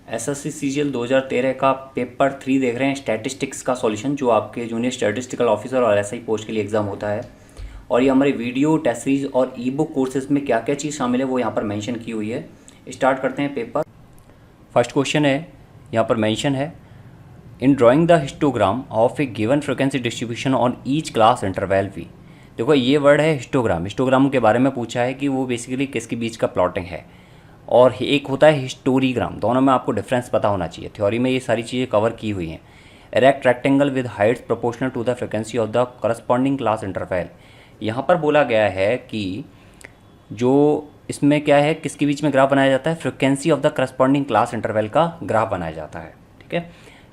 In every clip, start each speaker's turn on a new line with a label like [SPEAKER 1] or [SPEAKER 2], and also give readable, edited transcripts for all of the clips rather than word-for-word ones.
[SPEAKER 1] SSC CGL 2013 का paper 3 देख रहे हैं, स्टैटिस्टिक्स का सॉल्यूशन, जो आपके जूनियर स्टैटिस्टिकल ऑफिसर और एसआई पोस्ट के लिए एग्जाम होता है। और ये हमारे वीडियो टेस्ट सीरीज और ई बुक कोर्सेज में क्या क्या चीज़ शामिल है वो यहाँ पर मेंशन की हुई है। स्टार्ट करते हैं पेपर। फर्स्ट क्वेश्चन है, यहाँ पर मेंशन है, in drawing the histogram of a given frequency distribution on each class interval we. देखो ये वर्ड है हिस्टोग्राम। हिस्टोग्राम के बारे में पूछा है कि वो बेसिकली किसके बीच का प्लॉटिंग है, और एक होता है हिस्टोरीग्राम। दोनों में आपको डिफरेंस पता होना चाहिए। थ्योरी में ये सारी चीज़ें कवर की हुई हैं। Erect rectangle with heights proportional to the frequency of the corresponding class interval. यहाँ पर बोला गया है कि जो इसमें क्या है, किसके बीच में ग्राफ बनाया जाता है, frequency of the corresponding class interval का ग्राफ बनाया जाता है। ठीक है,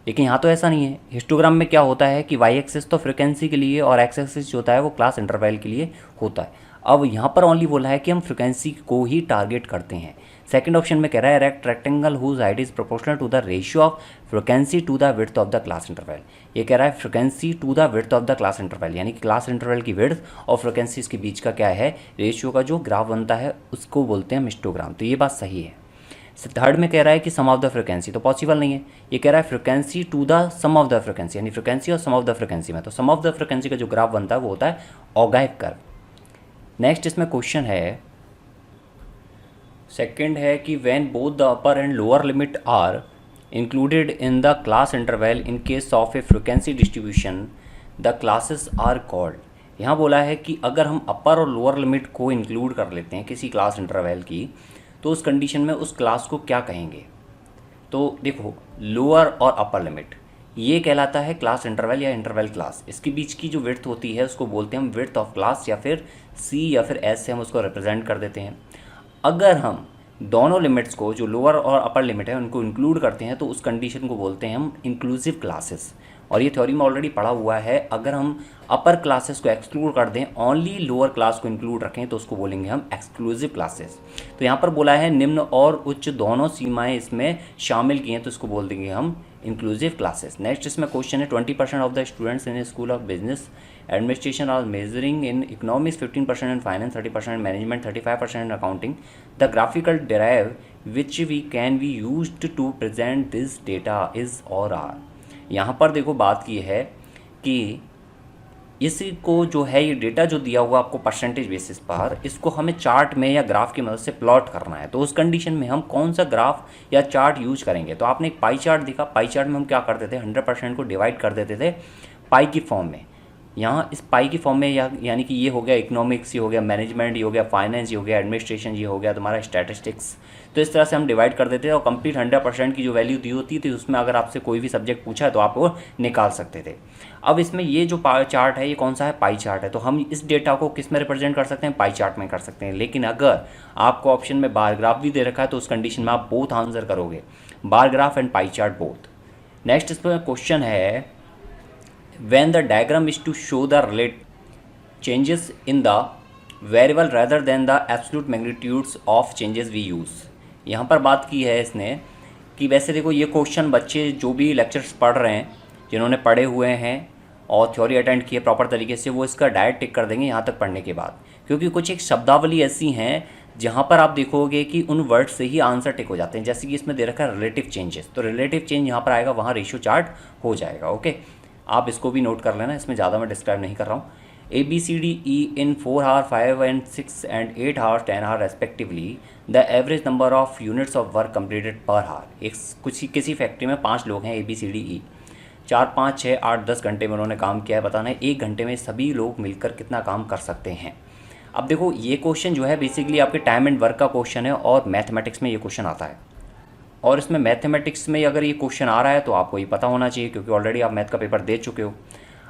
[SPEAKER 1] लेकिन यहाँ तो ऐसा नहीं है। हिस्टोग्राम में क्या होता है कि वाई एक्सिस तो फ्रिक्वेंसी के लिए और एक्स एक्सिस जो होता है वो क्लास इंटरवल के लिए होता है। अब यहाँ पर ओनली बोला है कि हम फ्रिक्वेंसी को ही टारगेट करते हैं। सेकंड ऑप्शन में कह रहा है erect rectangle whose height is proportional to the ratio of frequency to the width of the class interval. ये कह रहा है frequency to the width of the class interval, यानी कि क्लास इंटरवल की विड्थ और फ्रिक्वेंसी के बीच का क्या है, रेशियो का जो ग्राफ बनता है उसको बोलते हैं हिस्टोग्राम। तो ये बात सही है। थर्ड में कह रहा है कि सम ऑफ द फ्रिक्वेंसी, तो पॉसिबल नहीं है। ये कह रहा है frequency to the sum of the frequency, यानी फ्रिक्वेंसी और सम ऑफ द फ्रिक्वेंसी में, तो सम ऑफ द फ्रिक्वेंसी का जो ग्राफ बनता है वो होता है ऑगाइव कर्व। नेक्स्ट इसमें क्वेश्चन है, सेकंड है कि when both the upper and lower limit are included in the class interval in case of a frequency distribution the classes are called. यहाँ बोला है कि अगर हम अपर और लोअर लिमिट को इंक्लूड कर लेते हैं किसी क्लास इंटरवल की, तो उस कंडीशन में उस क्लास को क्या कहेंगे। तो देखो, लोअर और अपर लिमिट ये कहलाता है क्लास इंटरवल या इंटरवल क्लास। इसके बीच की जो विड्थ होती है उसको बोलते हैं हम विड्थ ऑफ क्लास, या फिर सी या फिर एस से हम उसको रिप्रेजेंट कर देते हैं। अगर हम दोनों लिमिट्स को, जो लोअर और अपर लिमिट है, उनको इंक्लूड करते हैं तो उस कंडीशन को बोलते हैं हम इंक्लूसिव क्लासेस। और ये थ्योरी में ऑलरेडी पढ़ा हुआ है। अगर हम अपर क्लासेस को एक्सक्लूड कर दें, ओनली लोअर क्लास को इंक्लूड रखें, तो उसको बोलेंगे हम एक्सक्लूसिव क्लासेस। तो यहाँ पर बोला है निम्न और उच्च दोनों सीमाएं इसमें शामिल की हैं, तो इसको बोल देंगे हम इंक्लूसिव क्लासेस। नेक्स्ट इसमें क्वेश्चन है, 20% of the students in school of business administration are majoring in economics, 15% in finance, 30% management, 35% in accounting. The graphical derive which we can be used to present this data is और आर। यहाँ पर देखो बात की है कि इसी को जो है, ये डेटा जो दिया हुआ आपको परसेंटेज बेसिस पर, इसको हमें चार्ट में या ग्राफ की मदद से प्लॉट करना है। तो उस कंडीशन में हम कौन सा ग्राफ या चार्ट यूज करेंगे। तो आपने एक पाई चार्ट दिखा, पाई चार्ट में हम क्या करते थे, 100% को डिवाइड कर देते थे पाई की फॉर्म में। यहाँ इस पाई की फॉर्म में यानी कि ये हो गया इकोनॉमिक्स, ये हो गया मैनेजमेंट, ये हो गया फाइनेंस, ये हो गया एडमिनिस्ट्रेशन, ये हो गया तुम्हारा स्टैटिस्टिक्स। तो इस तरह से हम डिवाइड कर देते थे और कंप्लीट 100% की जो वैल्यू दी होती थी उसमें अगर आपसे कोई भी सब्जेक्ट पूछा है तो आप वो निकाल सकते थे। अब इसमें ये जो पाई चार्ट है, ये कौन सा है, पाई चार्ट है। तो हम इस डेटा को किस में रिप्रेजेंट कर सकते हैं, पाई चार्ट में कर सकते हैं। लेकिन अगर आपको ऑप्शन में बार ग्राफ भी दे रखा है तो उस कंडीशन में आप बोथ आंसर करोगे, bar graph and pie chart both. Next इसमें क्वेश्चन है, when the diagram is to show the relate changes in the variable rather than the absolute magnitudes of changes we use। यहाँ पर बात की है इसने कि वैसे देखो ये क्वेश्चन बच्चे जो भी लेक्चर्स पढ़ रहे हैं, जिन्होंने पढ़े हुए हैं और थ्योरी अटेंड किए प्रॉपर तरीके से, वो इसका डायरेक्ट टिक कर देंगे यहाँ तक पढ़ने के बाद। क्योंकि कुछ एक शब्दावली ऐसी हैं जहाँ पर आप देखोगे कि उन वर्ड से ही आंसर टिक हो जाते हैं। जैसे कि इसमें दे रखा है रिलेटिव चेंजेस, तो रिलेटिव चेंज यहाँ पर आएगा, वहाँ रेशियो चार्ट हो जाएगा। ओके, आप इसको भी नोट कर लेना, इसमें ज़्यादा मैं डिस्क्राइब नहीं कर रहा हूँ। ABCDE in 4 hour, 5 and 6 and 8 hours, 10 hour respectively, the average number of units of work completed per hour। एक किसी फैक्ट्री में 5 लोग हैं, ABCDE, 4, 5, 6, 8, 10 घंटे में उन्होंने काम किया है। बताना है 1 घंटे में सभी लोग मिलकर कितना काम कर सकते हैं। अब देखो ये क्वेश्चन जो है बेसिकली आपके टाइम एंड वर्क का क्वेश्चन है, और मैथमेटिक्स में ये क्वेश्चन आता है। और इसमें मैथमेटिक्स में अगर ये क्वेश्चन आ रहा है तो आपको ये पता होना चाहिए, क्योंकि ऑलरेडी आप मैथ का पेपर दे चुके हो।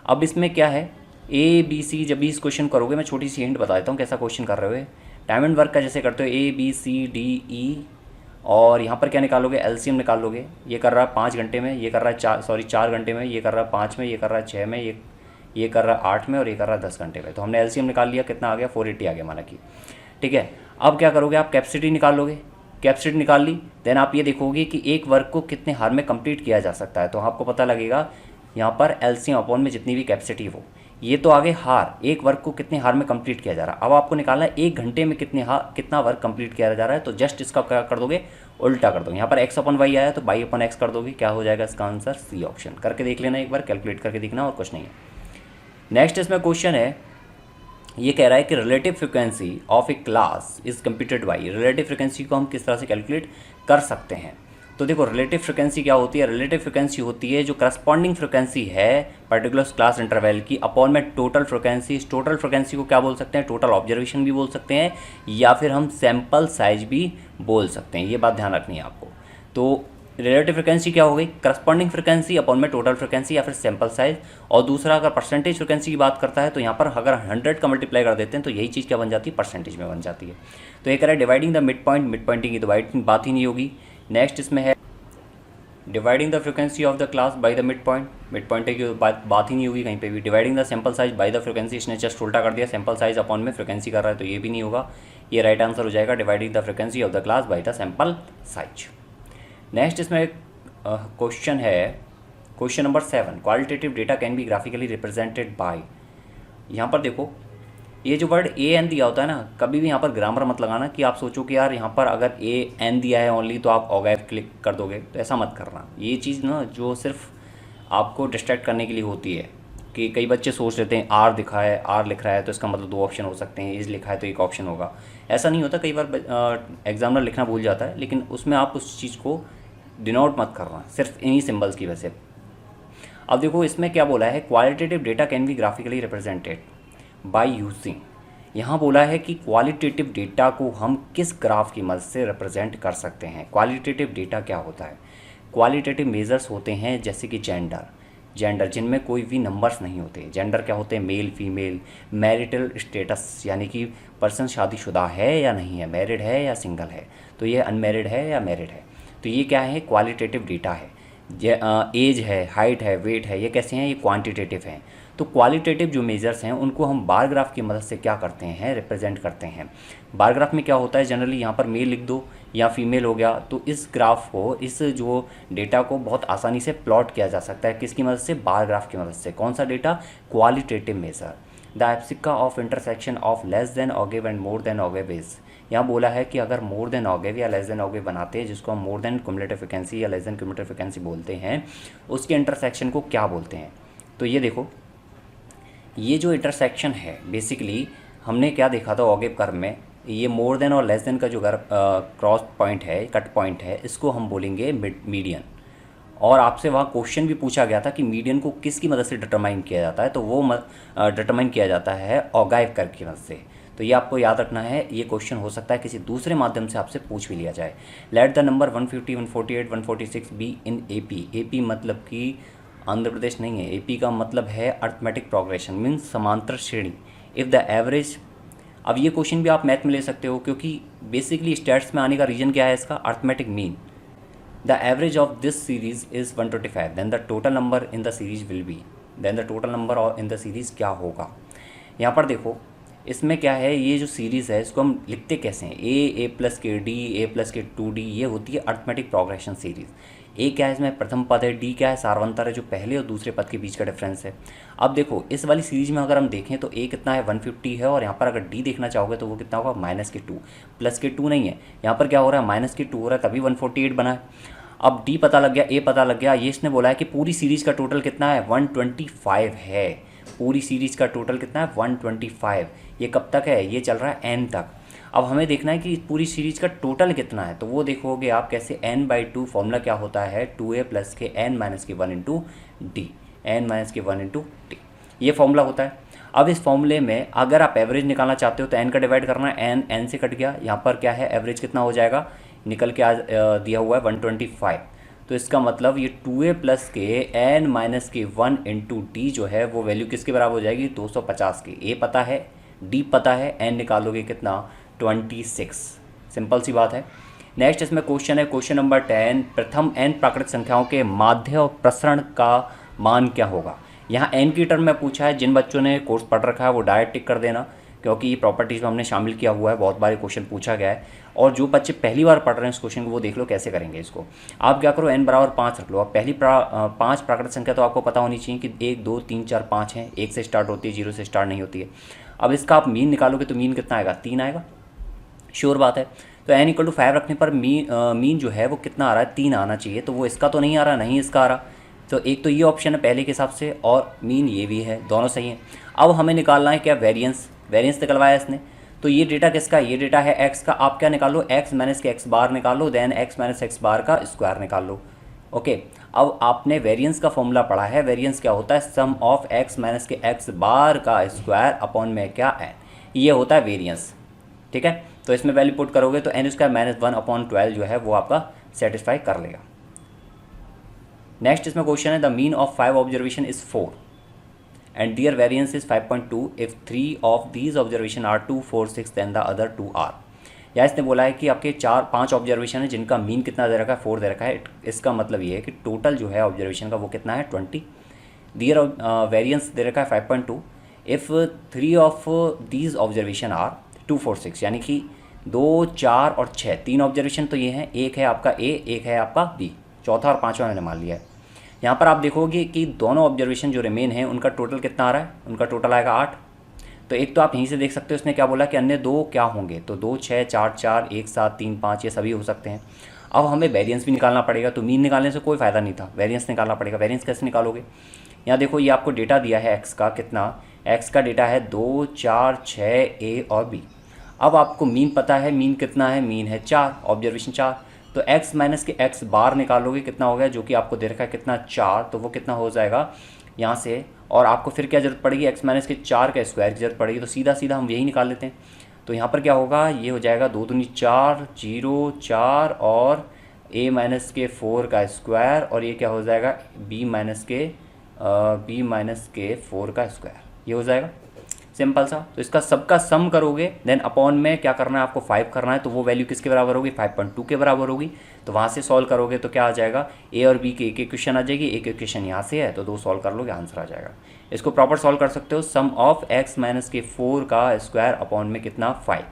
[SPEAKER 1] अब इसमें क्या है, ABC, जब भी इस क्वेश्चन करोगे, मैं छोटी सी हिंट बता देता हूँ कैसा क्वेश्चन कर रहे हो। टाइम एंड वर्क का जैसे करते हो ABCDE, और यहाँ पर क्या निकालोगे, LCM निकाल लोगे। ये कर रहा है 5 घंटे में, ये कर रहा है 4 घंटे में, ये कर रहा है 5 में, ये कर रहा है 6 में, ये कर रहा है 8 में, और ये कर रहा है 10 घंटे में। तो हमने LCM निकाल लिया, कितना आ गया, 480 आ गया माना कि। ठीक है, अब क्या करोगे, आप कैपेसिटी निकाल लोगे। कैपेसिटी निकाल ली, देन आप ये देखोगे कि एक वर्क को कितने हार में कंप्लीट किया जा सकता है। तो आपको पता लगेगा यहाँ पर LCM अपॉन में जितनी भी कैपेसिटी हो, ये तो आगे हार, एक वर्क को कितने हार में कंप्लीट किया जा रहा है। अब आपको निकालना है एक घंटे में कितना वर्क कंप्लीट किया जा रहा है। तो जस्ट इसका क्या कर दोगे, उल्टा कर दोगे। यहाँ पर x अपन y आया तो y अपन x कर दोगे, क्या हो जाएगा इसका आंसर, सी ऑप्शन। करके देख लेना एक बार, कैलकुलेट करके देखना, और कुछ नहीं है। नेक्स्ट इसमें क्वेश्चन है, ये कह रहा है कि relative frequency of A class is computed by. Relative frequency को हम किस तरह से कैलकुलेट कर सकते हैं। तो देखो रिलेटिव फ्रिक्वेंसी क्या होती है, रिलेटिव फ्रिक्वेंसी होती है जो करस्पॉन्डिंग फ्रिक्वेंसी है पर्टिकुलर क्लास इंटरवल की अपॉन में टोटल फ्रिक्वेंसी। इस टोटल फ्रिक्वेंसी को क्या बोल सकते हैं, टोटल ऑब्जर्वेशन भी बोल सकते हैं, या फिर हम सैम्पल साइज भी बोल सकते हैं। ये बात ध्यान रखनी है आपको। तो रिलेटिव फ्रिक्वेंसी क्या हो गई, करस्पॉन्डिंग फ्रिक्वेंसी अपॉन में टोटल फ्रिक्वेंसी या फिर सैम्पल साइज। और दूसरा अगर परसेंटेज फ्रिक्वेंसी की बात करता है तो यहाँ पर अगर 100 का मल्टीप्लाई कर देते हैं तो यही चीज़ क्या बन जाती है, परसेंटेज में बन जाती है। तो ये कह रहा है डिवाइडिंग द मिड पॉइंटिंग की डिवाइड बात ही नहीं होगी। नेक्स्ट इसमें है dividing the frequency of the class by the mid point की बात ही नहीं होगी कहीं पे भी। Dividing the sample size by the frequency, इसने जस्ट उल्टा कर दिया, सैम्पल साइज अपॉन में फ्रिक्वेंसी कर रहा है, तो ये भी नहीं होगा। ये राइट आंसर हो जाएगा dividing the frequency of the class by the sample size. Next इसमें क्वेश्चन है, question number 7, qualitative data can be graphically represented by. यहाँ पर देखो ये जो वर्ड ए एन दिया होता है ना, कभी भी यहाँ पर ग्रामर मत लगाना कि आप सोचो कि यार यहाँ पर अगर ए एन दिया है ओनली तो आप ऑगैव क्लिक कर दोगे, तो ऐसा मत करना। ये चीज़ ना जो सिर्फ आपको डिस्ट्रैक्ट करने के लिए होती है कि कई बच्चे सोच लेते हैं आर दिखा है, आर लिख रहा है तो इसका मतलब 2 ऑप्शन हो सकते हैं, इज लिखा है तो एक ऑप्शन होगा। ऐसा नहीं होता, कई बार एग्जामिनर लिखना भूल जाता है, लेकिन उसमें आप उस चीज़ को डिनोट मत करना सिर्फ इन्हीं सिंबल्स की वजह से। अब देखो इसमें क्या बोला है, qualitative data can be graphically represented by using. यहाँ बोला है कि क्वालिटेटिव डेटा को हम किस ग्राफ की मदद से रिप्रेजेंट कर सकते हैं। क्वालिटेटिव डेटा क्या होता है, क्वालिटेटिव मेजर्स होते हैं जैसे कि जेंडर जिनमें कोई भी नंबर्स नहीं होते। जेंडर क्या होते हैं, मेल फीमेल। मैरिटल स्टेटस यानी कि पर्सन शादीशुदा है या नहीं है, मैरिड है या सिंगल है, तो ये अनमैरिड है या मैरिड है। तो ये क्या है, क्वालिटेटिव डेटा है। एज है, हाइट है, वेट है, ये कैसे हैं, ये क्वांटिटेटिव हैं। तो क्वालिटेटिव जो मेजर्स हैं उनको हम बार ग्राफ की मदद से क्या करते हैं, रिप्रेजेंट करते हैं। बार ग्राफ में क्या होता है, जनरली यहाँ पर मेल लिख दो या फीमेल हो गया, तो इस ग्राफ को, इस जो डेटा को बहुत आसानी से प्लॉट किया जा सकता है। किसकी मदद से, बार ग्राफ की मदद से। कौन सा data, qualitative measure. The abscissa of intersection of less than ogive and more than ogive is. यहाँ बोला है कि अगर मोर देन ऑगेव या लेस देन ऑगेव बनाते हैं, जिसको हम मोर देन क्युमुलेटिव फ्रीक्वेंसी या लेस देन क्युमुलेटिव फ्रीक्वेंसी बोलते हैं, उसके इंटरसेक्शन को क्या बोलते हैं। तो ये देखो, ये जो इंटरसेक्शन है बेसिकली हमने क्या देखा था ऑगेव कर्व में, ये मोर देन और लेस देन का जो क्रॉस पॉइंट है, कट पॉइंट है, इसको हम बोलेंगे मीडियन। और आपसे वहाँ क्वेश्चन भी पूछा गया था कि मीडियन को किसकी मदद से डिटरमाइन किया जाता है, तो वो डिटरमाइन किया जाता है ऑगेव कर्व की मदद से। तो ये आपको याद रखना है, ये क्वेश्चन हो सकता है किसी दूसरे माध्यम से आपसे पूछ भी लिया जाए। Let the number 150, 148, 146 be in AP. AP मतलब कि आंध्र प्रदेश नहीं है, एपी का मतलब है अर्थमेटिक प्रोग्रेशन, मीन्स समांतर श्रेणी। इफ़ द एवरेज, अब ये क्वेश्चन भी आप मैथ में ले सकते हो क्योंकि बेसिकली स्टैट्स में आने का रीजन क्या है इसका, arithmetic mean. The average of this series is 125, then the total number in the series will be, then the total number in the series क्या होगा। यहाँ पर देखो इसमें क्या है, ये जो सीरीज़ है इसको हम लिखते कैसे हैं, ए प्लस के डी, ए प्लस के 2d, ये होती है अर्थमेटिक प्रोग्रेशन सीरीज़। ए क्या है इसमें प्रथम पद है, डी क्या है सारवंतर है, जो पहले और दूसरे पद के बीच का डिफरेंस है। अब देखो इस वाली सीरीज में अगर हम देखें तो ए कितना है, 150 है, और यहाँ पर अगर डी देखना चाहोगे तो वो कितना होगा, -2। प्लस के 2 नहीं है, यहाँ पर क्या हो रहा है, -2 हो रहा है, तभी 148 बना है। अब डी पता लग गया, ए पता लग गया, ये इसने बोला है कि पूरी सीरीज़ का टोटल कितना है, 125 है। पूरी सीरीज़ का टोटल कितना है, 125। ये कब तक है, ये चल रहा है n तक। अब हमें देखना है कि पूरी सीरीज़ का टोटल कितना है, तो वो देखोगे आप कैसे, n/2 फॉर्मूला क्या होता है, 2a प्लस के n माइनस के 1 इंटू डी, n माइनस के 1 इंटू डी, ये फॉर्मूला होता है। अब इस फॉर्मूले में अगर आप एवरेज निकालना चाहते हो तो n का डिवाइड करना है, n से कट गया, यहाँ पर क्या है एवरेज कितना हो जाएगा, निकल के आज दिया हुआ है 125। तो इसका मतलब ये 2a प्लस के n माइनस के 1 इंटू डी जो है वो वैल्यू किसके बराबर हो जाएगी, 250 की। a पता है, d पता है, n निकालोगे कितना, 26। सिंपल सी बात है। नेक्स्ट इसमें क्वेश्चन है, क्वेश्चन नंबर 10, प्रथम n प्राकृतिक संख्याओं के माध्य और प्रसरण का मान क्या होगा। यहाँ n की टर्म में पूछा है, जिन बच्चों ने कोर्स पढ़ रखा है वो डायरेक्ट टिक कर देना, क्योंकि ये प्रॉपर्टीज़ में हमने शामिल किया हुआ है, बहुत बार क्वेश्चन पूछा गया है। और जो बच्चे पहली बार पढ़ रहे हैं इस क्वेश्चन को वो देख लो कैसे करेंगे इसको। आप क्या करो, n बराबर 5 रख लो। अब पहली 5 प्राकृत संख्या तो आपको पता होनी चाहिए कि 1 2 3 4 5 है, 1 से स्टार्ट होती है, 0 से स्टार्ट नहीं होती है। अब इसका आप मीन निकालोगे तो मीन कितना आएगा, 3 आएगा, श्योर बात है। तो n = 5 रखने पर मीन जो है वो कितना आ रहा है, 3 आना चाहिए। तो वो इसका तो नहीं आ रहा, नहीं इसका आ रहा। तो एक तो ये ऑप्शन है पहले के हिसाब से, और मीन ये भी है, दोनों सही है। अब हमें निकालना है क्या, वेरिएंस। वेरिएंस निकलवाया इसने, तो ये डेटा किसका है, ये डेटा है x का। आप क्या निकालो, x माइनस के x बार निकालो, देन x माइनस x बार का स्क्वायर निकाल लो। ओके, अब आपने वेरिएंस का फॉर्मूला पढ़ा है। वेरिएंस क्या होता है, सम ऑफ x माइनस के x बार का स्क्वायर अपॉन में क्या n, ये होता है वेरिएंस। ठीक है, तो इसमें वैल्यू पुट करोगे तो n² माइनस 1/12 जो है वो आपका सेटिस्फाई कर लेगा। नेक्स्ट इसमें क्वेश्चन है, the mean of 5 observation is 4 and their variance is 5.2 if 3 of these observation are 2 4 6 then the other 2 are. या इसने बोला है कि आपके 4-5 ऑब्जर्वेशन है जिनका मीन कितना दे रखा है, 4 दे रखा है। इसका मतलब ये है कि टोटल जो है ऑब्जर्वेशन का वो कितना है, 20। दियर वेरिएंस दे रखा है 5.2 if 3 of these observation are 2 4 6, यानी कि 2 4 और 6 3 ऑब्जर्वेशन तो ये हैं, एक है आपका ए, एक है आपका बी, चौथा और पांचवा मैंने मान लिया है। यहाँ पर आप देखोगे कि दोनों ऑब्जर्वेशन जो रिमेन हैं उनका टोटल कितना आ रहा है, उनका टोटल आएगा 8। तो एक तो आप यहीं से देख सकते हो इसने क्या बोला कि अन्य 2 क्या होंगे, तो 2 6 4 4 1 7 3 5 ये सभी हो सकते हैं। अब हमें वेरिएंस भी निकालना पड़ेगा, तो मीन निकालने से कोई फ़ायदा नहीं था, वेरिएंस निकालना पड़ेगा। वेरिएंस कैसे निकालोगे, यहाँ देखो ये आपको डेटा दिया है एक्स का, कितना एक्स का डेटा है 2 4 6 ए और बी। अब आपको मीन पता है, मीन कितना है, मीन है 4, ऑब्जर्वेशन 4। तो x माइनस के x बार निकालोगे कितना हो गया, जो कि आपको दे रखा है कितना 4, तो वो कितना हो जाएगा यहाँ से। और आपको फिर क्या जरूरत पड़ेगी, x माइनस के 4 का स्क्वायर की जरूरत पड़ेगी। तो सीधा सीधा हम यही निकाल लेते हैं। तो यहाँ पर क्या होगा, ये हो जाएगा 2 दूनी 4 0 4 और a माइनस के 4 का स्क्वायर, और ये क्या हो जाएगा b माइनस के 4 का स्क्वायर, ये हो जाएगा सिंपल सा। तो इसका सबका सम करोगे, देन अपॉन में क्या करना है आपको 5 करना है। तो वो वैल्यू किसके बराबर होगी, 5.2 के बराबर होगी। तो वहाँ से सॉल्व करोगे तो क्या आ जाएगा, ए और बी की एक इक्वेशन आ जाएगी, एक इक्वेशन यहाँ से है, तो 2 सॉल्व कर लोगे, आंसर आ जाएगा। इसको प्रॉपर सॉल्व कर सकते हो, सम ऑफ x माइनस के 4 का स्क्वायर अपॉन में कितना 5,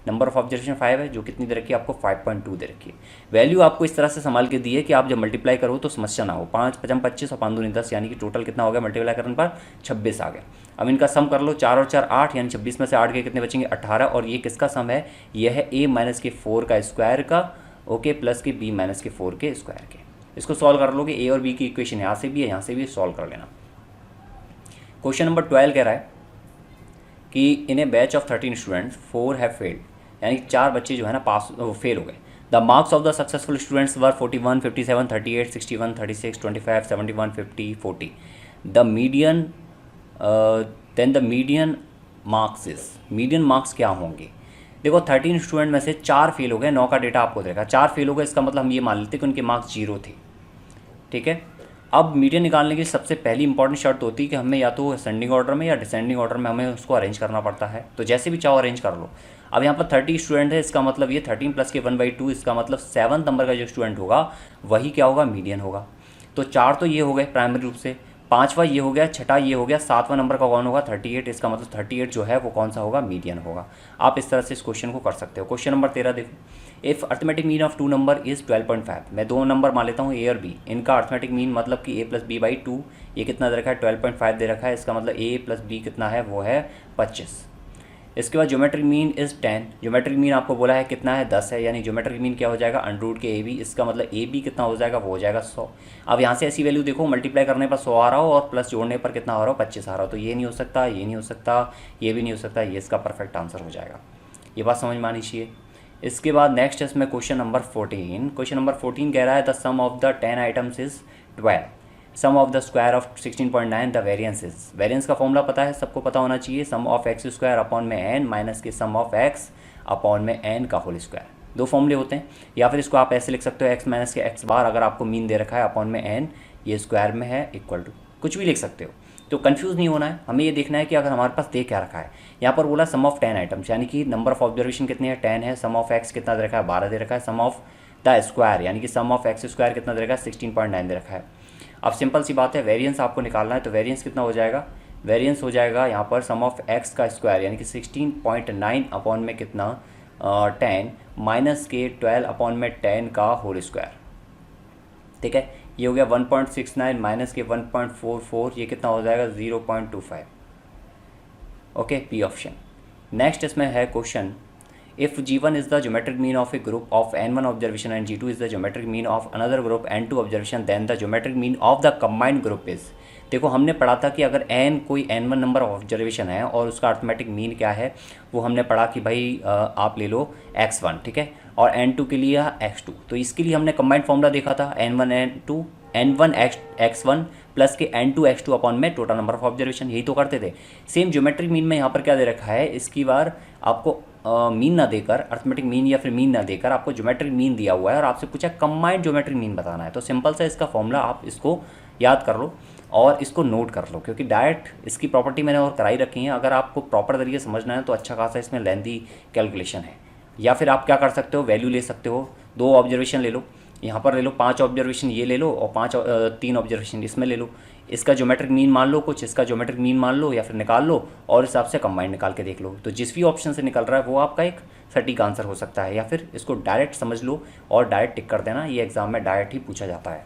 [SPEAKER 1] नंबर ऑफ ऑब्जर्वेशन 5 है, जो कितनी दे रखी है आपको 5.2 दे रखी है। वैल्यू आपको इस तरह से संभाल के दी है कि आप जब मल्टीप्लाई करो तो समस्या ना हो। 5 5 25 और 5 दूनी 10, यानी कि टोटल कितना हो गया, मल्टीप्लाई करने पर 26 आ गया। अब इनका सम कर लो, 4 और 4 8, यानी 26 में से 8 के कितने बचेंगे 18। और ये किसका सम है, यह है a माइनस के 4 का स्क्वायर का, ओके, प्लस के b माइनस के 4 के स्क्वायर के। इसको सॉल्व कर लोगे, a और b की इक्वेशन यहाँ से भी है, यहाँ से भी सॉल्व कर लेना। क्वेश्चन नंबर 12 कह रहा है कि in a batch of 13 students 4 have failed, यानी 4 बच्चे जो है ना पास फेल हो गए। The marks of the successful students were 41 57 38 61 36 25 71 50 40। The median then the median marks is, median marks क्या होंगे। देखो 13 स्टूडेंट में से 4 फेल हो गए, 9 का डेटा आपको देगा, 4 फेल हो गए, इसका मतलब हम ये मान लेते हैं कि उनके मार्क्स 0 थे। ठीक है, अब मीडियन निकालने की सबसे पहली इंपॉर्टेंट शर्त होती है कि हमें या तो असेंडिंग ऑर्डर में या डिसेंडिंग ऑर्डर में हमें उसको अरेंज करना पड़ता है। तो जैसे भी चाहो अरेंज कर लो। अब यहाँ पर 30 स्टूडेंट है, इसका मतलब ये 13 प्लस के 1/2, इसका मतलब 7 नंबर का जो स्टूडेंट होगा वही क्या होगा, मीडियन होगा। तो 4 तो ये हो गए प्राइमरी रूप से, 5वां ये हो गया, 6ठा ये हो गया, 7वां नंबर का कौन होगा 38, इसका मतलब 38 जो है वो कौन सा होगा, मीडियन होगा। आप इस तरह से इस क्वेश्चन को कर सकते हो। क्वेश्चन नंबर 13 देखो, if arithmetic mean of 2 number is 12.5। मैं 2 नंबर मान लेता हूँ ए और बी, इनका अर्थमेटिक मीन मतलब कि a + b/2, ये कितना दे रखा है 12.5 दे रखा है, इसका मतलब a + b कितना है, वो है 25। इसके बाद geometric mean is 10, geometric mean आपको बोला है कितना है 10 है, यानी ज्योमेट्रिक मीन क्या हो जाएगा √ के AB, इसका मतलब AB कितना हो जाएगा, वो हो जाएगा 100। अब यहाँ से ऐसी वैल्यू देखो, मल्टीप्लाई करने पर 100 आ रहा हो और प्लस जोड़ने पर कितना आ रहा हो 25 आ रहा हो, तो ये नहीं हो सकता, ये नहीं हो सकता, ये भी नहीं हो सकता, ये इसका परफेक्ट आंसर हो जाएगा। ये बात समझ में आनी चाहिए। इसके बाद नेक्स्ट इसमें क्वेश्चन नंबर 14। क्वेश्चन नंबर 14 कह रहा है the sum of the 10 items is 12, sum of the square of 16.9, the variance is. Variance का फॉर्मूला पता है, सबको पता होना चाहिए, सम ऑफ x² अपॉन में n माइनस के सम ऑफ x अपॉन में n का होल स्क्वायर। 2 फॉर्मूले होते हैं, या फिर इसको आप ऐसे लिख सकते हो x माइनस के x बार, अगर आपको मीन दे रखा है, अपॉन में n, ये स्क्वायर में है, इक्वल टू कुछ भी लिख सकते हो। तो कंफ्यूज नहीं होना है, हमें ये देखना है कि अगर हमारे पास दे क्या रखा है। यहाँ पर बोला सम ऑफ 10 आइटम्स, यानी कि नंबर ऑफ ऑब्जर्वेशन कितने हैं 10 है, सम ऑफ x कितना दे रखा है 12 दे रखा है, सम ऑफ द स्क्वायर यानी कि सम ऑफ x² कितना दे रखा है 16.9 दे रखा है। अब सिंपल सी बात है, वेरिएंस आपको निकालना है, तो वेरिएंस कितना हो जाएगा, वेरिएंस हो जाएगा यहाँ पर सम ऑफ एक्स का स्क्वायर यानी कि 16.9 अपॉन में कितना 10 माइनस के 12 अपॉन में 10 का होल स्क्वायर। ठीक है, ये हो गया 1.69 माइनस के 1.44, ये कितना हो जाएगा 0.25। Okay, P option. नेक्स्ट इसमें है question, if G1 is the geometric mean of a group of N1 observation and G2 is the geometric mean of another group N2 observation, then the geometric mean of the combined group is. देखो हमने पढ़ा था कि अगर n कोई n1 number of observation है और उसका अर्थमेटिक मीन क्या है, वो हमने पढ़ा कि भाई आप ले लो x1, ठीक है, और n2 के लिए x2। तो इसके लिए हमने कंबाइंड फॉर्मूला देखा था n1 x1 प्लस के n2 x2 अपॉन में टोटल नंबर ऑफ ऑब्जर्वेशन, यही तो करते थे। सेम ज्योमेट्रिक मीन में यहाँ पर क्या दे रखा है, इसकी बार आपको मीन ना देकर, अर्थमेटिक मीन या फिर मीन ना देकर आपको ज्योमेट्रिक मीन दिया हुआ है और आपसे पूछा कंबाइंड ज्योमेट्रिक मीन बताना है। तो सिंपल सा इसका फॉर्मूला आप इसको याद कर लो और इसको नोट कर लो, क्योंकि डायरेक्ट इसकी प्रॉपर्टी मैंने और कराई रखी है। अगर आपको प्रॉपर तरीके से समझना है तो अच्छा खासा इसमें लेंथी कैलकुलेशन है। या फिर आप क्या कर सकते हो, वैल्यू ले सकते हो, 2 ऑब्जर्वेशन ले लो, यहाँ पर ले लो 5 ऑब्जर्वेशन ये ले लो और 3 ऑब्जर्वेशन इसमें ले लो। इसका ज्योमेट्रिक मीन मान लो कुछ, इसका ज्योमेट्रिक मीन मान लो या फिर निकाल लो और इस हिसाब से कंबाइंड निकाल के देख लो। तो जिस भी ऑप्शन से निकल रहा है वो आपका एक सटीक आंसर हो सकता है, या फिर इसको डायरेक्ट समझ लो और डायरेक्ट टिक कर देना, ये एग्जाम में डायरेक्ट ही पूछा जाता है।